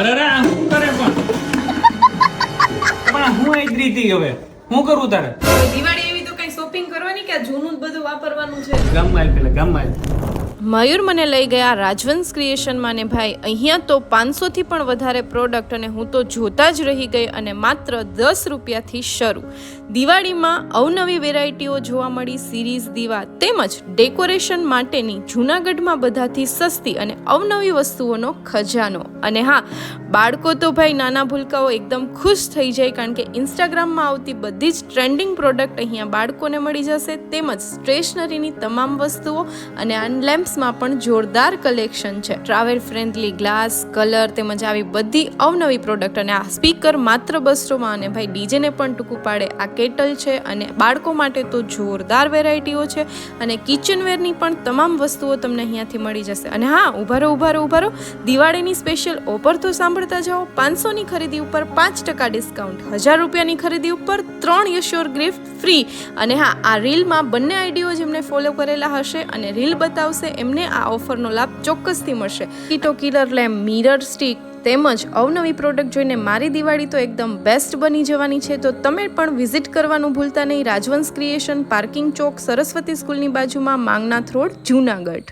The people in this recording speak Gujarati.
અરે આ શું કરે પણ હું આઈ હતી હવે હું કરું તારે દિવાળી એવી તો કઈ શોપિંગ કરવાની કે જૂનું જ બધું વાપરવાનું છે? ગામમાં પેલા ગામમાં મયુર મને લઈ ગયા રાજવંશ ક્રિએશનમાં ને ભાઈ અહીંયા તો 500 થી પણ વધારે પ્રોડક્ટ અને હું તો જોતા જ રહી ગઈ અને માત્ર 10 રૂપિયાથી શરૂ. દિવાળીમાં અવનવી વેરાયટીઓ જોવા મળી. સિરીઝ દીવા તેમજ ડેકોરેશન માટેની જૂનાગઢમાં બધાથી સસ્તી અને અવનવી વસ્તુઓનો ખજાનો. અને હા, બાળકો તો ભાઈ નાના ભૂલકાઓ એકદમ ખુશ થઈ જાય કારણ કે ઇન્સ્ટાગ્રામમાં આવતી બધી જ ટ્રેન્ડિંગ પ્રોડક્ટ અહીંયા બાળકોને મળી જશે. તેમજ સ્ટેશનરીની તમામ વસ્તુઓ અને લેમ્પ્સ માં પણ જોરદાર કલેક્શન છે. ટ્રાવેલ ફ્રેન્ડલી ગ્લાસ, કલર તેમજ આવી બધી અવનવી પ્રોડક્ટ. અને આ સ્પીકર માત્ર 200 માં અને ભાઈ ડીજે ને પણ ટૂંકું પાડે આ કેટલ છે. અને બાળકો માટે તો જોરદાર વેરાયટીઓ છે અને કિચનવેરની પણ તમામ વસ્તુઓ તમને અહીંયાથી મળી જશે. અને હા, ઉભારો દિવાળીની સ્પેશિયલ ઓફર તો સાંભળતા જાઓ. 500 ની ખરીદી ઉપર 5% ડિસ્કાઉન્ટ, 1000 રૂપિયાની ખરીદી ઉપર 3 યશ્યોર ગિફ્ટ ફ્રી. અને હા, આ રીલમાં બંને આઈડીઓ જેમને ફોલો કરેલા હશે અને રીલ બતાવશે એમને આ ઓફરનો લાભ ચોક્કસથી મળશે. કીટો કિલર લેમ્પ, મિરર સ્ટિક તેમજ અવનવી પ્રોડક્ટ જોઈને મારી દિવાળી તો એકદમ બેસ્ટ બની જવાની છે. તો તમે પણ વિઝિટ કરવાનું ભૂલતા નહીં. રાજવંશ ક્રિએશન, પાર્કિંગ ચોક, સરસ્વતી સ્કૂલની બાજુમાં, માંગનાથ રોડ, જૂનાગઢ.